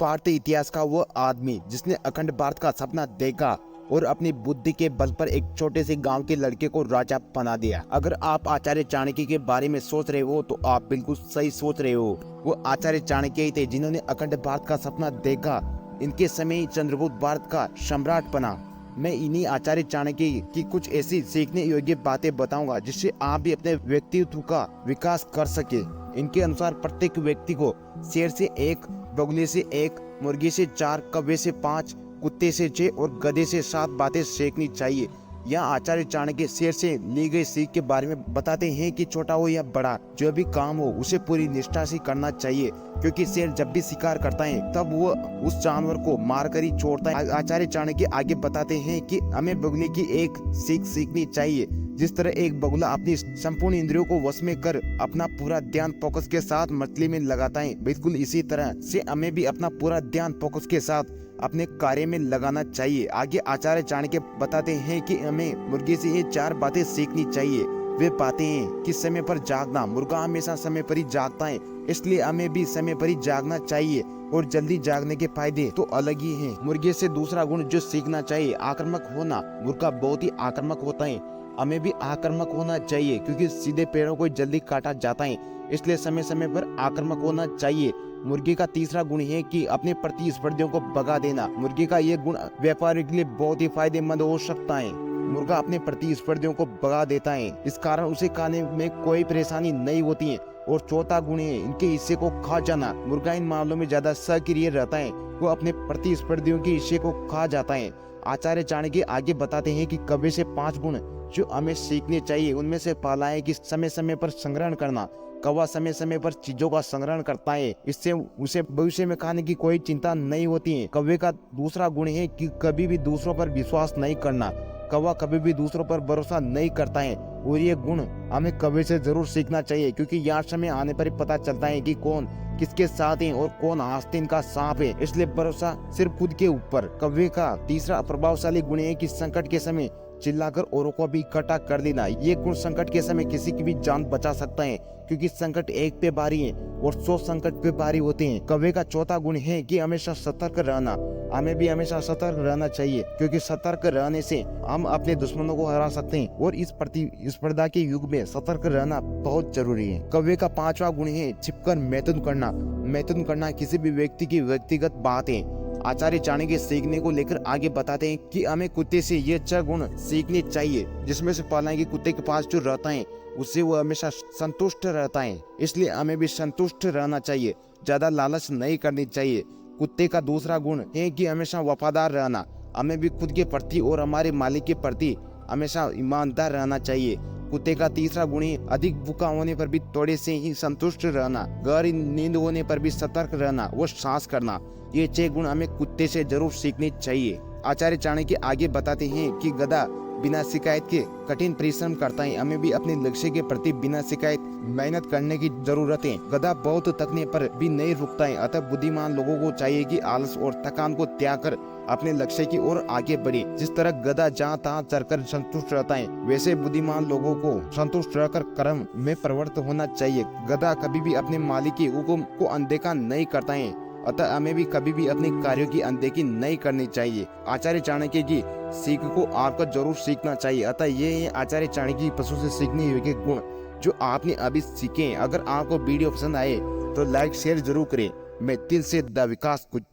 भारतीय इतिहास का वो आदमी जिसने अखंड भारत का सपना देखा और अपनी बुद्धि के बल पर एक छोटे से गांव के लड़के को राजा बना दिया। अगर आप आचार्य चाणक्य के बारे में सोच रहे हो तो आप बिल्कुल सही सोच रहे हो। वो आचार्य चाणक्य ही थे जिन्होंने अखंड भारत का सपना देखा। इनके समय ही चंद्रगुप्त भारत का सम्राट बना। मैं इन्हीं आचार्य चाणक्य की कुछ ऐसी सीखने योग्य बातें बताऊंगा जिससे आप भी अपने व्यक्तित्व का विकास कर सके। इनके अनुसार प्रत्येक व्यक्ति को शेर से 1, बगुले से 1, मुर्गी से 4, कौवे से 5, कुत्ते से 6 और गधे से 7 बातें सीखनी चाहिए। यहाँ आचार्य चाणक्य शेर से ली गई सीख के बारे में बताते हैं कि छोटा हो या बड़ा, जो भी काम हो उसे पूरी निष्ठा से करना चाहिए, क्योंकि शेर जब भी शिकार करता है तब वो उस जानवर को मारकर ही छोड़ता है। आचार्य चाणक्य आगे बताते हैं कि हमें बगुले की एक सीख सीखनी चाहिए। जिस तरह एक बगुला अपनी संपूर्ण इंद्रियों को वश में कर अपना पूरा ध्यान फोकस के साथ मछली में लगाता है, बिल्कुल इसी तरह से हमें भी अपना पूरा ध्यान फोकस के साथ अपने कार्य में लगाना चाहिए। आगे आचार्य चाणक्य बताते हैं कि हमें मुर्गी से ये 4 बातें सीखनी चाहिए। वे बातें हैं कि समय पर जागना। मुर्गा हमेशा समय पर ही जागता है, इसलिए हमें भी समय पर ही जागना चाहिए और जल्दी जागने के फायदे तो अलग ही हैं। मुर्गे से दूसरा गुण जो सीखना चाहिए, आक्रामक होना। मुर्गा बहुत ही आक्रामक होता है, हमें भी आक्रामक होना चाहिए, क्योंकि सीधे पेड़ों को जल्दी काटा जाता है, इसलिए समय समय पर आक्रामक होना चाहिए। मुर्गी का तीसरा गुण है कि अपने प्रतिस्पर्धियों को भगा देना। मुर्गी का ये गुण व्यापारी के लिए बहुत ही फायदेमंद हो सकता है। मुर्गा अपने प्रतिस्पर्धियों को भगा देता है, इस कारण उसे खाने में कोई परेशानी नहीं होती है। और चौथा गुण है इनके हिस्से को खा जाना। मुर्गा इन मामलों में ज्यादा सक्रिय रहता है, वो अपने प्रतिस्पर्धियों के हिस्से को खा जाता है। आचार्य चाणक्य आगे बताते हैं कि कौवे से 5 गुण जो हमें सीखने चाहिए, उनमें से पहला है कि समय समय पर संग्रहण करना। कौवा समय समय पर चीजों का संग्रहण करता है, इससे उसे भविष्य में खाने की कोई चिंता नहीं होती है। कौवे का दूसरा गुण है कि कभी भी दूसरों पर विश्वास नहीं करना। कौवा कभी भी दूसरों पर भरोसा नहीं करता है और ये गुण हमें कौवे से जरूर सीखना चाहिए, क्योंकि यहाँ समय आने पर ही पता चलता है कि कौन किसके साथ है और कौन आस्तीन का सांप है, इसलिए भरोसा सिर्फ खुद के ऊपर। कौवे का तीसरा प्रभावशाली गुण है कि संकट के समय चिल्लाकर औरों को भी इकट्ठा कर देना। ये गुण संकट के समय किसी की भी जान बचा सकता है, क्योंकि संकट एक पे भारी है और 100 संकट पे भारी होते हैं। कौवे का चौथा गुण है कि हमेशा सतर्क रहना। हमें भी हमेशा सतर्क रहना चाहिए, क्योंकि सतर्क रहने से हम अपने दुश्मनों को हरा सकते हैं और इस प्रतिस्पर्धा के युग में सतर्क रहना बहुत जरूरी है। कौवे का 5वां गुण है छिपकर मैथुन करना। मैथुन करना किसी भी व्यक्ति की व्यक्तिगत बात है। आचार्य चाणक्य सीखने को लेकर आगे बताते हैं कि हमें कुत्ते से ये 6 गुण सीखने चाहिए, जिसमें से पहला है कि कुत्ते के पास जो रहता है उससे वो हमेशा संतुष्ट रहता है, इसलिए हमें भी संतुष्ट रहना चाहिए, ज्यादा लालच नहीं करनी चाहिए। कुत्ते का दूसरा गुण है कि हमेशा वफादार रहना। हमें भी खुद के प्रति और हमारे मालिक के प्रति हमेशा ईमानदार रहना चाहिए। कुत्ते का तीसरा गुण है अधिक भूखा होने पर भी थोड़े से ही संतुष्ट रहना। गहरी नींद होने पर भी सतर्क रहना और सांस करना। ये 6 गुण हमें कुत्ते से जरूर सीखने चाहिए। आचार्य चाणक्य आगे बताते हैं कि गधा बिना शिकायत के कठिन परिश्रम करता है। हमें भी अपने लक्ष्य के प्रति बिना शिकायत मेहनत करने की जरूरत है। गधा बहुत थकने पर भी नहीं रुकता है, अतः बुद्धिमान लोगों को चाहिए कि आलस और थकान को त्याग कर अपने लक्ष्य की ओर आगे बढ़े। जिस तरह गधा जहाँ तहाँ चरकर संतुष्ट रहता है, वैसे बुद्धिमान लोगों को संतुष्ट रहकर कर्म में प्रवृत्त होना चाहिए। गधा कभी भी अपने मालिक के हुक्म को अनदेखा नहीं करता है, अतः हमें भी कभी भी अपने कार्यों की अनदेखी नहीं करनी चाहिए। आचार्य चाणक्य की सीख को आपको जरूर सीखना चाहिए। अतः ये है आचार्य चाणक्य की पशु से सीखने योग्य गुण जो आपने अभी सीखे हैं। अगर आपको वीडियो पसंद आए तो लाइक शेयर जरूर करें। मैं दिल से द विकास कुछ